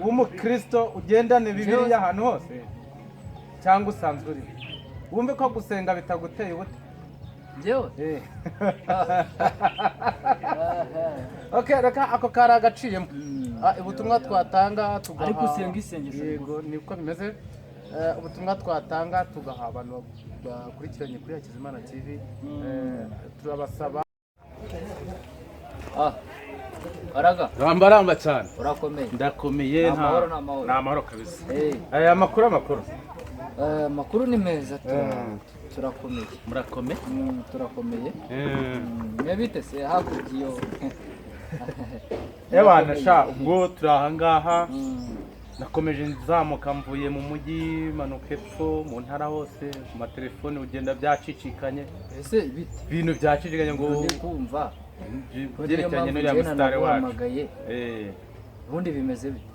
w'umukristo ugendane Bibiliya ahantu hose cyangwa usanzwe uri wumve ko gusenga bitaguteye ubute njyewe okay reka ako kari agaciyemo ubutumwa twatanga tugaha ariko usenga isengesho yego niko bimeze ubutumwa twatanga tugaha abantu bakurikiranye kuri Hakizimana TV turabasaba Araga rambaramba cyane urakomeye ndakomeye nta mahoro kabisa aya makuru makuru ni meza turakomeye murakomeye turakomeye mwebite se hakugiyo Ewana sha ubwo turahangaha nakomeje nzamuka mvuye mu mujyi manuka epfo mu ntara hose ku matelefone ugenda byacicikanye ese ibintu byacicikanye ngo kumva byerekanye n'uriya musitari wacu ubundi bimeze bite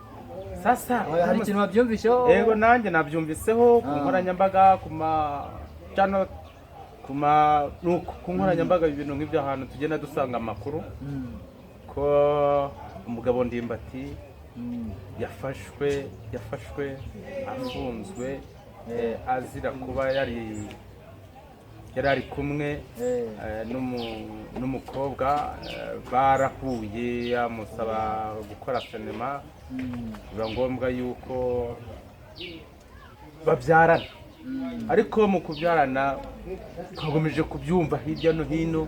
sasa hari ikintu wabyumvisheho yego nanjye nabyumviseho ku nkoranyambaga ku channel ku nkoranyambaga ibintu nk'ibyo ahantu tugenda dusanga amakuru ko umugabo ndimbati yafashwe afunzwe azira kuba yari ari kumwe n'umukobwa barahuye amusaba gukora sinema biba ngombwa yuko babyarana ariko mu kubyarana twagomeje kubyumva hirya no hino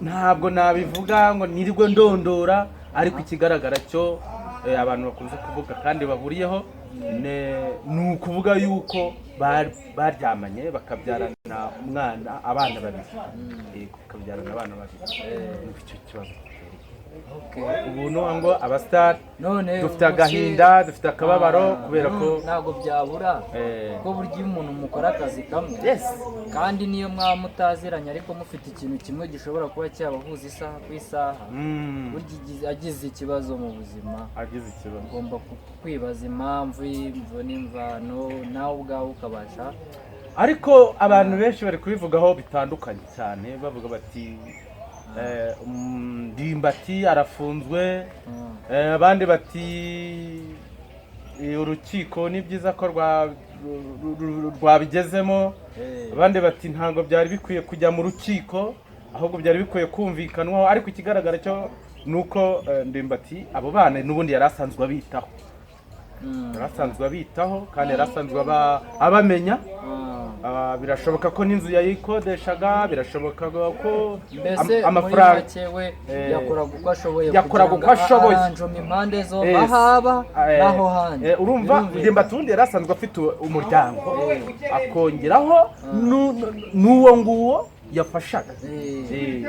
ntabwo nabivuga ngo nirirwe ndondora ariko ikigaragara cyo abantu bakunze kuvuga kandi bahuriyeho ni ukuvuga yuko baryamanye bakabyarana abana babiri bakabyarana abana babiri icyo kibazo ubu ngo abasitari dufite agahinda dufite akababaro kubera ko ntabwo byabura ko burya iyo umuntu mukora akazi kamwe kandi niyo mwaba mutaziranye ariko mufite ikintu kimwe gishobora kuba cyabahuza isaha ku isaha burya agize ikibazo mu buzima ugomba kwibaza impamvu n'imvano nawe ubwawe ukabasha ariko abantu benshi bari kubivugaho bitandukanye cyane bavuga bati ndimbati arafunzwe abandi bati urukiko ni byiza ko rwabigezemo abandi bati ntabwo byari bikwiye kujya mu rukiko ahubwo byari bikwiye kumvikanwaho ariko ikigaragara cyo ni uko ndimbati abo bana n'ubundi yari asanzwe abitaho kandi yari asanzwe abamenya birashoboka ko n'inzu yayikodeshaga birashoboka ko amafaranga yakoraga uko ashoboye impande zo bahaba naho hanze urumva ndimbati ubundi yari asanzwe afite umuryango akongeraho n'uwo nguwo yafashaga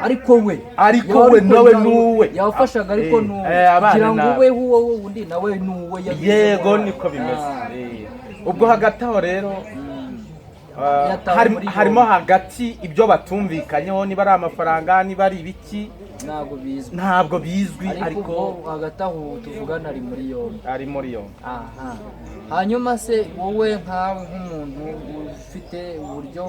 ariko we nawe nuwe yafashaga ariko kugira ngo ube uwo wundi nawe nuwe yego niko bimeze ubwo hagati aho rero harimo hagati ibyo batumvikanyeho niba ari amafaranga niba ari ibiki ntabwo bizwi ariko hagati aho tuvugana ari muri yombi hanyuma se wowe nkawe nk'umuntu ufite uburyo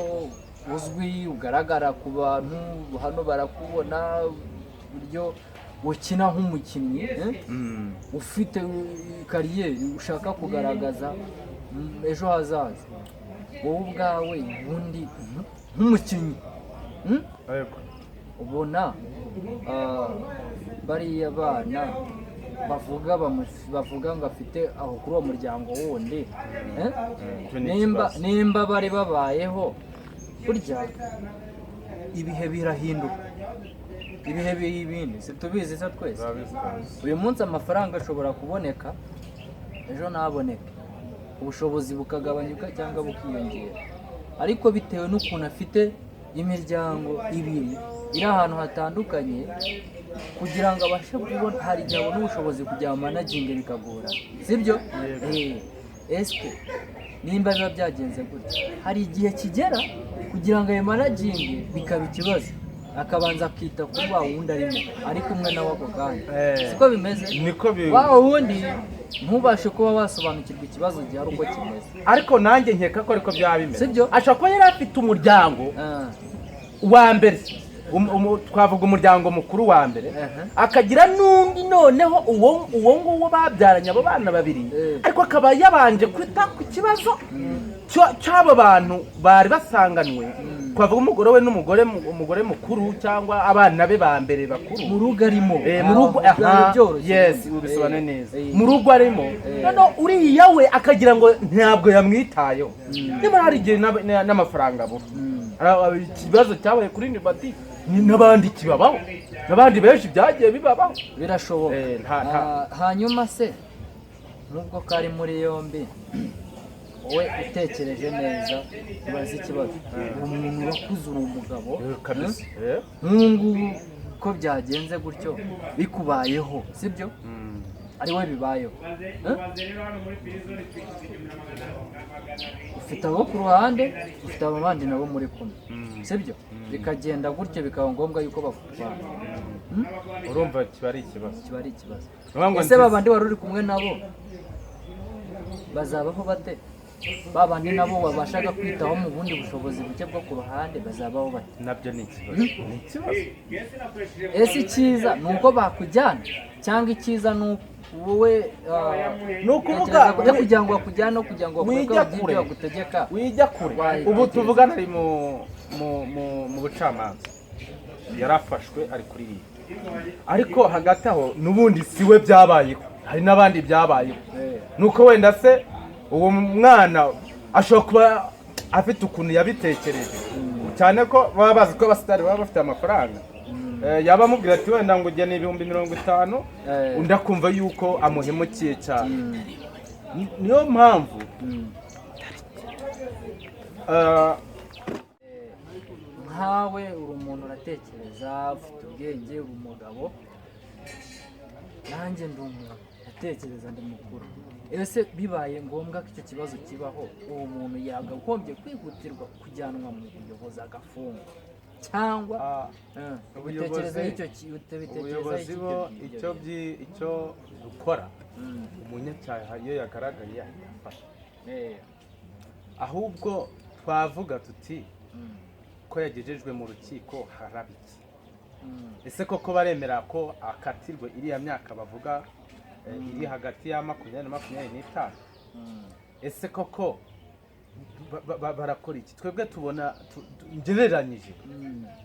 uzwi ugaragara ku bantu hano barakubona uburyo ukina nk'umukinnyi ufite kariyeri ushaka kugaragaza ejo hazaza wowe ubwawe ubundi nk'umukinnyi ubona bariya bana bavuga ngo afite aho kuri uwo muryango wundi nimba bari babayeho burya ibihe birahinduka ibihe bibindi situbizi se twese uyu munsi amafaranga ashobora kuboneka ejo ntaboneke ubushobozi bukagabanyuka cyangwa bukiyongera ariko bitewe n'ukuntu afite imiryango ibiri iri ahantu hatandukanye kugira ngo abashe kubona hari igihe abona ubushobozi kujya mu managingi bikagora sibyo esike nimba biba byagenze gutya hari igihe kigera kugira ngo ayo managingi bikaba ikibazo akabanza akita kuri wa wundi arimo ari kumwe nawe ako kanya siko bimeze wa wundi ntubashe kuba wasobanukirwa ikibazo gihari uko kimeze ariko nanjye nkeka ko ariko byaba bimeze sibyo ashobora kuba yari afite umuryango wa mbere twavuga umuryango mukuru wa mbere akagira n'undi noneho uwo nguwo babyaranye abo bana babiri ariko akaba yabanje kwita ku kibazo cy'abo bantu bari basanganwe twavuga umugore we umugore mukuru cyangwa abana be ba mbere bakuru mu rugo arimo mu rugo yes ubisobanure neza mu rugo arimo noneho uriya we akagira ngo ntabwo yamwitayeho nyamara hari igihe n'amafaranga abura ikibazo cyabaye kuri ndimbati n'abandi kibabaho n'abandi benshi byagiye bibabaho birashoboka hanyuma se nubwo kari muri yombi wowe utekereje neza ubaza ikibazo umuntu wakuze uri umugabo nk'ubu ko byagenze gutyo bikubayeho sibyo ari we bibayeho ufite abo ku ruhande ufite abo bandi nabo muri kumwe sibyo bikagenda gutyo bikaba ngombwa yuko bavana urumva kiba ari ikibazo ese babandi wari uri kumwe nabo bazabaho bate babandi nabo babashaga kwitaho mu bundi bushobozi buke bwo ku ruhande bazabaho bate nabyo ni ikibazo ese icyiza ni uko bakujyana cyangwa icyiza ni wowe ni ukuvuga kugira ngo bakujyane no kugira ngo bakore bagutegeka wijya kure ubu tuvugana ari mu bucamanza yarafashwe ari kuri iyi ariko hagati aho n'ubundi siwe byabayeho hari n'abandi byabayeho nuko wenda se uwo mwana ashobora kuba afite ukuntu yabitekereje cyane ko baba bazi ko abasitari baba bafite amafaranga yaba amubwira ati wenda ngo ugene 50,000 undi akumva yuko amuhemukiye cyane niyo mpamvu nkawe uri umuntu uratekereza ufite ubwenge uri umugabo nanjye ndi umuntu atekereza ndi mukuru ese bibaye ngombwa ko icyo kibazo kibaho uwo muntu yagagombye kwihutirwa kujyanwa mu buyobozi agafungwa cyangwa ubuyobozi bo icyo dukora umunyacyaha iyo yagaragaye yafasha ahubwo twavuga tuti ko yagejejwe mu rukiko harabiki ese koko baremera ko akatirwe iriya myaka bavuga iri hagati ya 20 na 25 ese koko barakora iki twebwe tubona ngereranyije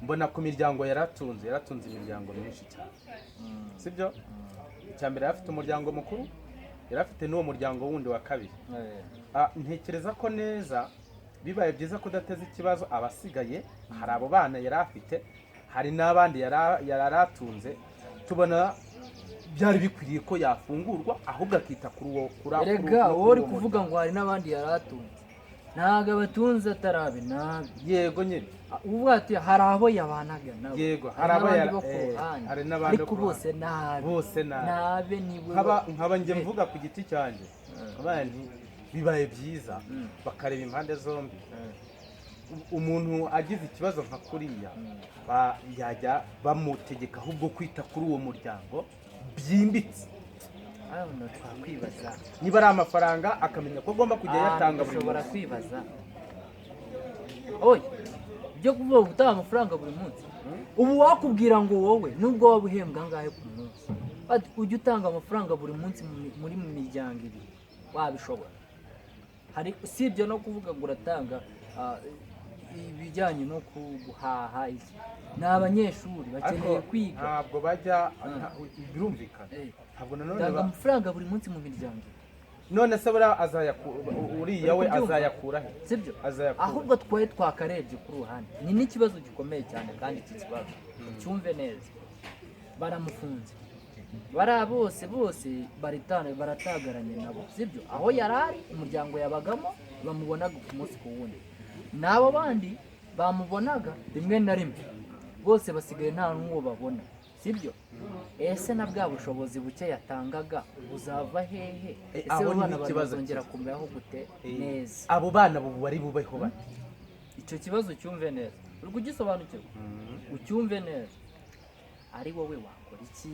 mbona ku miryango yaratunze imiryango myinshi cyane sibyo icyambere afite umuryango mukuru yarafite n'uwo muryango wundi wa kabiri ntekereza ko neza bibaye byiza kudateza ikibazo abasigaye hari abo bana yarafite hari n'abandi yaratunze tubona byari bikwiriye ko yafungurwa ahubwo akita kuri uwo erega wowe uri kuvuga ngo hari n'abandi yaratunze ntago abatunze atarabe nabi yego nyine uvuga ati hari abo yabanaga nabo yego hari abo hari n'abandi ariko bose nabe nibwo nkaba nge mvuga ku giti cyanjye abandi bibaye byiza bakareba impande zombi umuntu agize ikibazo nka kuriya yajya bamutegeka ahubwo kwita kuri uwo muryango byimbitse twakwibaza niba ari amafaranga akamenya ko agomba kujya yatanga buri ushobora kwibaza oye byo kuvuga gutanga amafaranga buri munsi ubu wakubwira ngo wowe nubwo waba uhembwa angahe ku munsi ujya utanga amafaranga buri munsi muri mu miryango ibiri wabishobora hari usibye no kuvuga ngo uratanga ibijyanye no guhaha iki ni abanyeshuri bakeneye kwiga ntabwo bajya birumvikana ntabwo nanone tanga amafaranga buri munsi mu miryango none se uriya we azayakura he sibyo ahubwo twaye twakarebye ku ruhande ni n'ikibazo gikomeye cyane kandi iki kibazo cyumve neza baramufunze bara bose baratagaranye nabo sibyo aho yarari umuryango yabagamo bamubonaga ku munsi ku wundi nabo bandi bamubonaga rimwe na rimwe bose basigaye nta n'uwo babona sibyo ese na bwa bushobozi buke yatangaga buzava hehe ese abo bana bazongera kumeraho gute neza abo bana bari bubeho bate icyo kibazo cyumve neza uri kugisobanukirwa ucyumve neza ari wowe wakora iki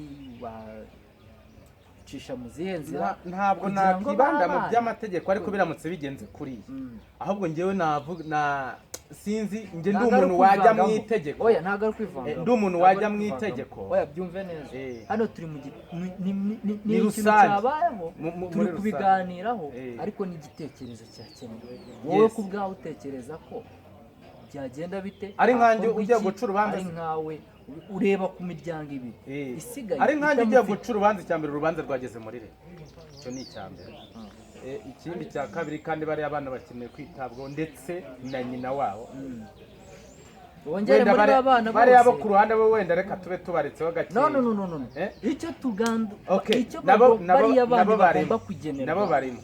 wacisha mu zihe nzira ntabwo nakibanda mu by'amategeko ariko biramutse bigenze kuriya ahubwo ngewe sinzi njye ndi umuntu wajya mu itegeko. Oya ntago ari kwivanga. Ndi umuntu wajya mu itegeko. Oya byumve neza. Hano turi mu ni rusange cyabayeho turi kubiganiraho ariko ni igitekerezo cyakenewe. Wowe ku bwawe utekereza ko byagenda bite? Ari nkanjye ugiye guca urubanza. Ari nkawe ureba ku miryango ibiri isigaye. Ari nkanjye ugiye guca urubanza, icyambere urubanza rwageze muri leta. Icyo ni icyambere. Ikindi cya kabiri kandi bari abana bakeneye kwitabwaho ndetse na nyina wabo. Wongere muri abana bari abo ku ruhande we wenda reka tube tubaretseho gake. No. Icyo tuganda icyo bari abana bagomba kugenera. Nabo barimo.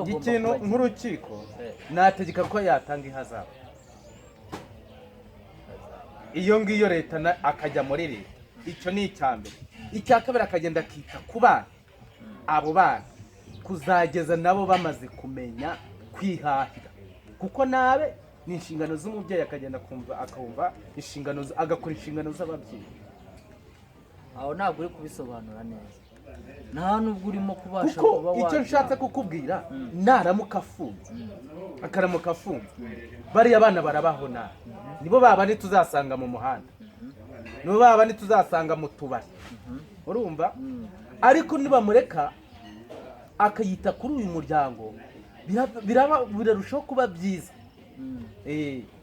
Ikintu nk'urukiko nategeka ko yatanga ihazabu. Iyo ngiyo leta akajya muri leta. Icyo ni icyambere. Icya kabiri akagenda akita ku bana. Abo bana kuzageza nabo bamaze kumenya kwihahira, kuko nabe ni inshingano z'umubyeyi akagenda akumva inshingano agakora inshingano z'ababyeyi. Aho ntabwo uri kubisobanura neza, nta nubwo urimo kubasha kuba waje. Icyo nshatse kukubwira naramuka afunze akaramuka afunze bariya abana barabaho nabi, nibo babandi tuzasanga mu muhanda, nibo babandi tuzasanga mu tubari, urumva. Ariko nibamureka akayita kuri uyu muryango birarushaho kuba byiza.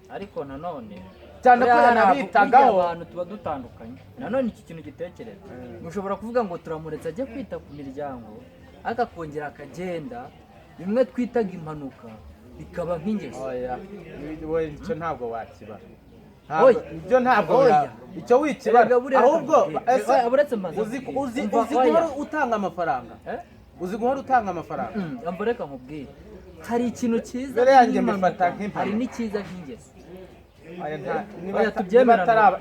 Ariko nanone cyane ko yanabitagaho abantu tuba dutandukanye. Nanone iki kintu gitekereza mushobora kuvuga ngo turamuretse ajye kwita ku miryango akakongera akagenda, bimwe twitaga impanuka bikaba nk'ingeso. Wowe icyo ntabwo wakiba. Ibyo ntabwo icyo wikibara, ahubwo uzi guhora utanga amafaranga. Uzi guhora utanga amafaranga. Amboreka nkubwire, hari ikintu cyiza mbere yanjye mbifata nk'impanuka, hari n'ikiza nk'ingeso.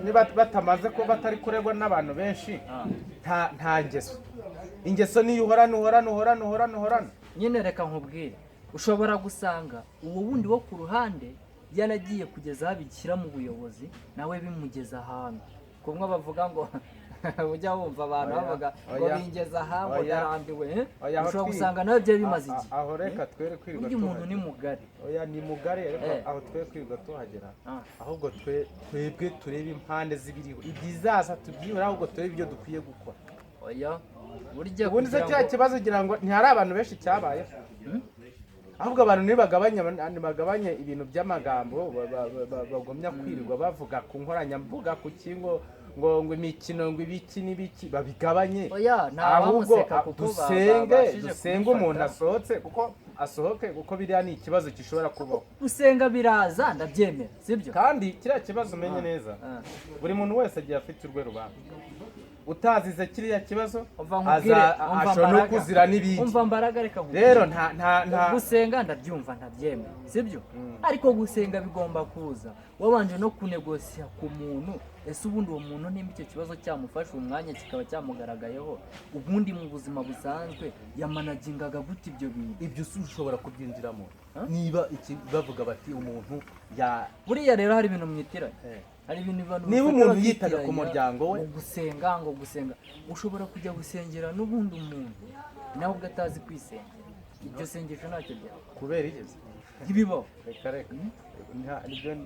Niba batamaze ko batari kuregwa n'abantu benshi, nta ngeso. Ingeso niyo uhorana. Nyine reka nkubwire, ushobora gusanga uwo wundi wo ku ruhande yanagiye kugeza abikira mu buyobozi, nawe bimugeza ahantu. Kumwe bavuga ngo ujya wumva abantu bavuga ngo bingeza ahantu yarambiwe. Ushobora gusanga nawe byo bimaze iki. Aho reka twere kwirirwa tuhagera. Umuntu ni mugari. Ni mugari, ariko aho twere kwirirwa tuhagera. Ahubwo twebwe turebe impande zibiriho ibyizaza tubyibura, ahubwo turebe ibyo dukwiye gukora. Ubundi se cya kibazo ugira ngo ntihari abantu benshi cyabayeho, ahubwo abantu ntibagabanye ibintu by'amagambo bagomya kwirirwa bavuga ku nkoranyambuga ku kingo ngo imikino ngo ibiki n'ibiki babigabanye. Ahubwo dusenge umuntu asohoke kuko biriya ni ikibazo gishobora kubaho. Gusenga biraza ndabyemera, sibyo? Kandi kiriya kibazo umenye neza, buri muntu wese agiye afite urwe rubanza. Utazize kiriya kibazo ashobora no kuzira n'ibindi. Umva mbaraga reka nkubwire. Rero nta gusenga ndabyumva ntabyemera, sibyo? Ariko gusenga bigomba kuza wabanje no kunegosiya ku muntu. Ese ubundi uwo muntu nimba icyo kibazo cyamufasha umwanya kikaba cyamugaragayeho, ubundi mu buzima busanzwe yamanagingaga gute ibyo bintu? Ibyo ushobora kubyinjiramo niba bavuga bati umuntu buriya rero hari ibintu mwitiranye. Niba umuntu yitaga ku muryango we ngo gusenga ushobora kujya gusengera n'ubundi umuntu nawe ugatazi kwisenga. Ibyo sengesho ntacyo byaba kubera igeze ntibibaho. Reka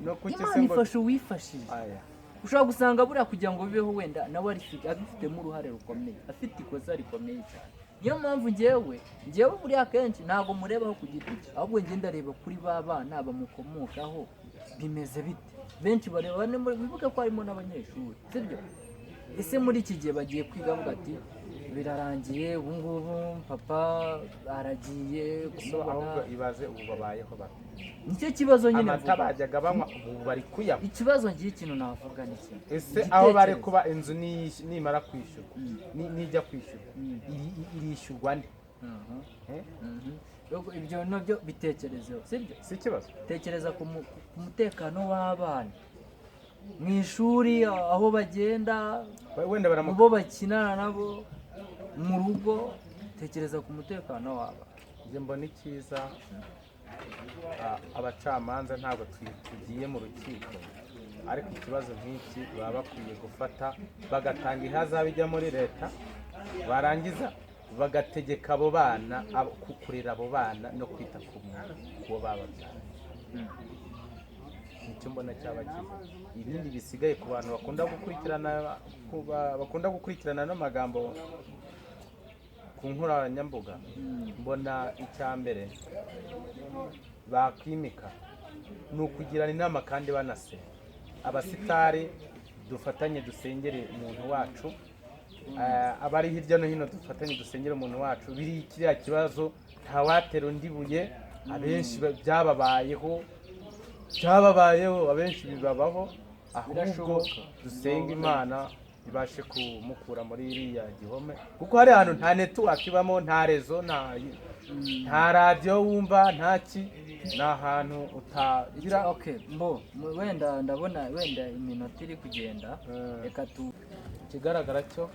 no kuki ifashe uwifashije. Ushobora gusanga buriya kugira ngo bibeho wenda nawe abifitemo uruhare rukomeye, afite ikosa rikomeye cyane. Niyo mpamvu njyewe buriya akenshi ntabwo murebaho ku giti cye, ahubwo njye ndareba kuri ba bana bamukomokaho bimeze bite. Benshi bareba bivuga ko harimo n'abanyeshuri, sibyo? Ese muri iki gihe bagiye kwiga bavuga ati birarangiye ubu ngubu papa aragiye gusoma. Ahubwo ibaze ubu babayeho bate? Nicyo kibazo nyine amata bajyaga banywa ubu bari kuyanywa. Ikibazo ngiye ikintu navuga ni iki. Ese aho bari kuba inzu nimara kwishyurwa nijya kwishyurwa irishyurwa nde? Ibyo nabyo bitekerezeho, sibyo? Si ikibazo. Tekereza ku mutekano w'abana mu ishuri, aho bagenda, bo bakinana nabo mu rugo. Tekereza ku mutekano w'abana. Njye mbona icyiza abacamanza ntabwo tugiye mu rukiko, ariko ikibazo nk'iki baba bakwiye gufata bagatanga ihazabu ijya muri leta, barangiza bagategeka abo bana kurera abo bana no kwita ku bo bababyaye. nicyo mbona cyabakiza. Ibindi bisigaye ku bantu bakunda gukurikirana n'amagambo ku nkoranyambuga, mbona icya mbere bakwimika ni ukugirana inama kandi banase. Abasitari dufatanye dusengere umuntu wacu, abari hirya no hino dufatanye dusengere umuntu wacu. Biri kiriya kibazo ntawatera undi buye, abenshi byababayeho, abenshi bibabaho, ahubwo dusenga Imana ibashe kumukura muri iriya gihome, kuko hari ahantu nta network ibamo, nta rezo, nta radio wumva, ntaki, ni ahantu utagira. Okay, wenda ndabona wenda iminota iri kugenda, reka ikigaragara cyo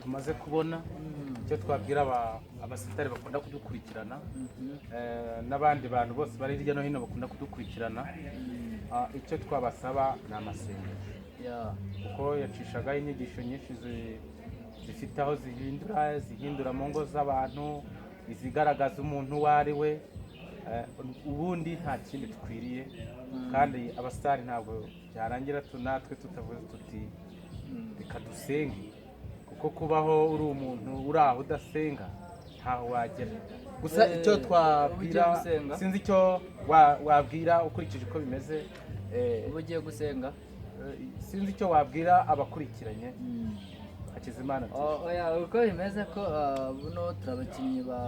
tumaze kubona icyo twabwira abasitari bakunda kudukurikirana, n'abandi bantu bose bari hirya no hino bakunda kudukurikirana, icyo twabasaba ni amasengesho, kuko yacishagaho inyigisho nyinshi zifite aho zihindura mu ngo z'abantu, izigaragaza umuntu uwo ari we. Ubundi nta kindi dukwiriye, kandi abasitari ntabwo byarangira natwe tutavuze tuti reka dusenge, kuko kubaho uri umuntu uri aho udasenga ntaho wagera. Gusa icyo twabwira, sinzi icyo wabwira ukurikije uko bimeze. Ubu ugiye gusenga, sinzi icyo wabwira abakurikiranye Hakizimana. uko bimeze ko buno turabakinnyi ba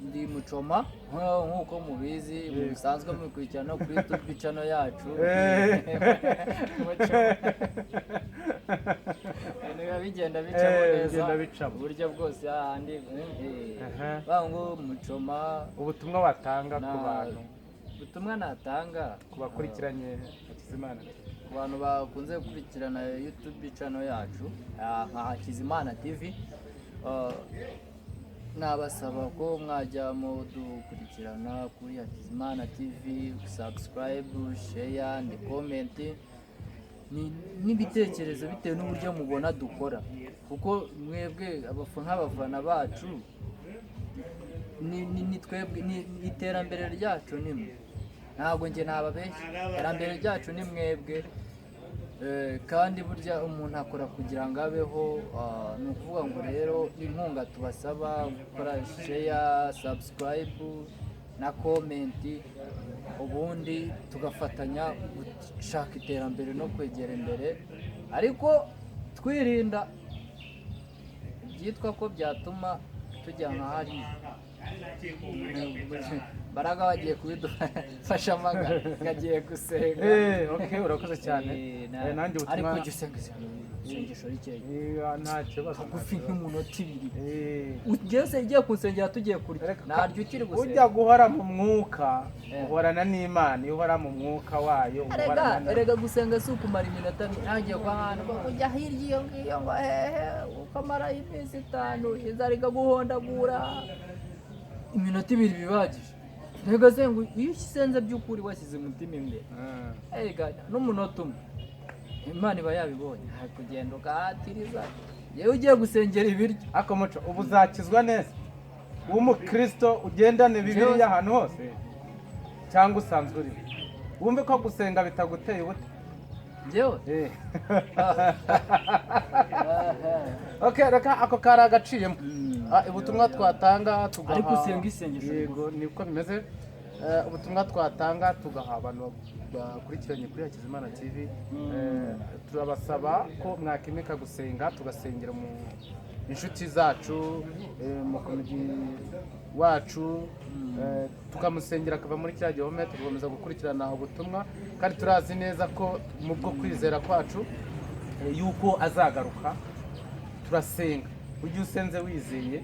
ndi mucoma nk'uko mubizi, musanzwe mukurikirana kuri YouTube channel yacu. Niba bigenda bicamo neza uburyo bwose, ahandi bango mucoma. Ubutumwa watanga ku bantu, ubutumwa natanga ku bakurikiranye Hakizimana, ku bantu bakunze gukurikirana YouTube channel yacu nka Hakizimana TV, nabasaba ko mwajya mudukurikirana kuri Hakizimana TV, subscribe, share and comment, n'ibitekerezo bitewe n'uburyo mubona dukora, kuko mwebwe nk'abafana bacu ni twebwe, iterambere ryacu nimwe, ntabwo njye nababeshya, iterambere ryacu ni mwebwe. Kandi burya umuntu akora kugira ngo abeho, ni ukuvuga ngo rero inkunga tubasaba gukora share, subscribe na comment, ubundi tugafatanya gushaka iterambere no kwegera imbere, ariko twirinda byitwa ko byatuma tujya nka hariya. Baraga bagiye kubidufasha amagara, ngagiye gusenga. Okay, urakoze cyane. Nanjye ubutumwa, ariko jya usenga isengesho rikeye, nta kibazo, hagufi nk'umunota 2. ugeze igiye kusengera tugiye kurya, naryo ukiri gusenga. Ujya guhora mu mwuka, uhorana n'Imana, uhora mu mwuka wayo. Erega gusenga si ukumara iminota 2, nagiye kwa hano ujya hirya iyo ngiyo ngo ukamara iminsi 5, izariga guhondagura iminota 2 bibagije. Ntega sengu iyo usenze by'ukuri wasize umutima imbere, erega n'umunota 1 Imana iba yabibonye, kugenda ugahatiriza. Yewe ugiye gusengera ibiryo akomuco, ubu uzakizwa neza w'umukristo ugendane Bibiliya ahantu hose, cyangwa usanzwe uri wumve ko gusenga bitaguteye ubute. Njyewe okay, reka ako kari agaciyemo. Ubutumwa twatanga tugaha, ariko usenga isengesho. Yego, niko bimeze. Ubutumwa twatanga tugaha abantu bakurikiranye kuri Hakizimana TV, turabasaba ko mwakimika gusenga, tugasengera mu inshuti zacu, mu komedi wacu, tukamusengera akava muri cya gihome, tugakomeza gukurikirana ubutumwa, kandi turazi neza ko mu bwo kwizera kwacu yuko azagaruka. Turasenga, ujye usenze wizeye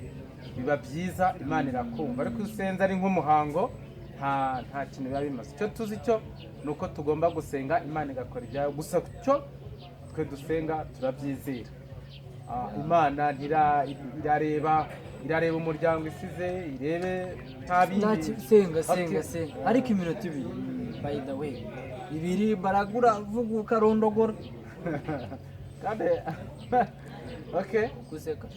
biba byiza, Imana irakumva. Ariko usenze ari nk'umuhango, nta kintu biba bimaze. Icyo tuzi cyo nuko tugomba gusenga, Imana igakora ibyayo. Gusa cyo twe dusenga turabyizera. Imana irareba umuryango isize, irebe nta bindi. Senga ariko iminota 2, by the way 2 baragura vuga ukarondogora kandi okay, guseka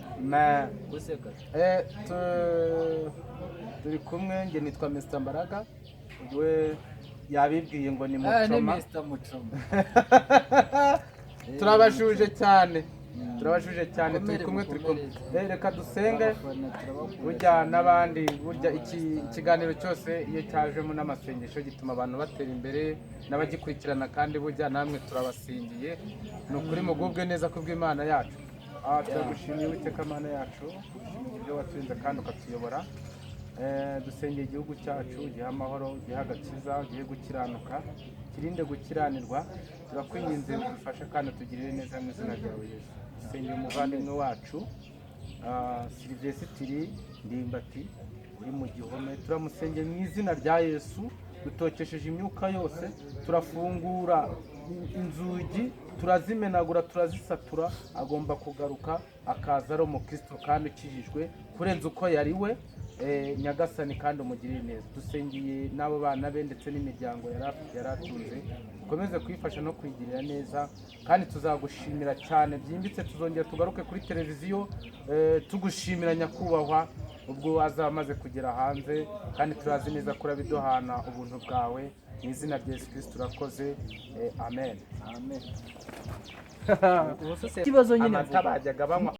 turi kumwe. Nge nitwa Mr. Mbaraga, we yabibwiye ngo ni ni mucoma Mr. Mucoma. turabashuje cyane turabashuje cyane turi Mukomere, kumwe turi kumwe mukomere. reka dusenge Abafana turabakunda burya cyane. n'abandi burya ikiganiro cyose iyo cyajemo n'amasengesho gituma abantu batera imbere n'abagikurikirana kandi burya namwe turabasingiye ni ukuri mugubwe neza kubw'Imana yacu turagushimiye Uwiteka Mana yacu ibyo waturinze kandi ukatuyobora dusengeye igihugu cyacu gihe amahoro gihe agakiza gihe gukiranuka kirinde gukiranirwa turakwinginze udufashe kandi tugirire neza mu izina ryawe Yesu dusengeye umuvandimwe wacu Silvesitiri Ndimbati uri mu gihome turamusengeye mu izina rya Yesu dutokesheje imyuka yose turafungura inzugi turazimenagura turazisatura agomba kugaruka akaza ari umukristo kandi ukijijwe kurenza uko yari we nyagasani kandi umugirire neza dusengeye n'abo bana be ndetse n'imiryango yari atunze dukomeze kuyifasha no kwigirira neza kandi tuzagushimira cyane byimbitse tuzongera tugaruke kuri televiziyo tugushimira nyakubahwa ubwo azaba amaze kugera hanze kandi turazi neza ko urabiduhana ubuntu bwawe mu izina rya Yesu Kristo turakoze amen Ikibazo nyine amata bajyaga banywa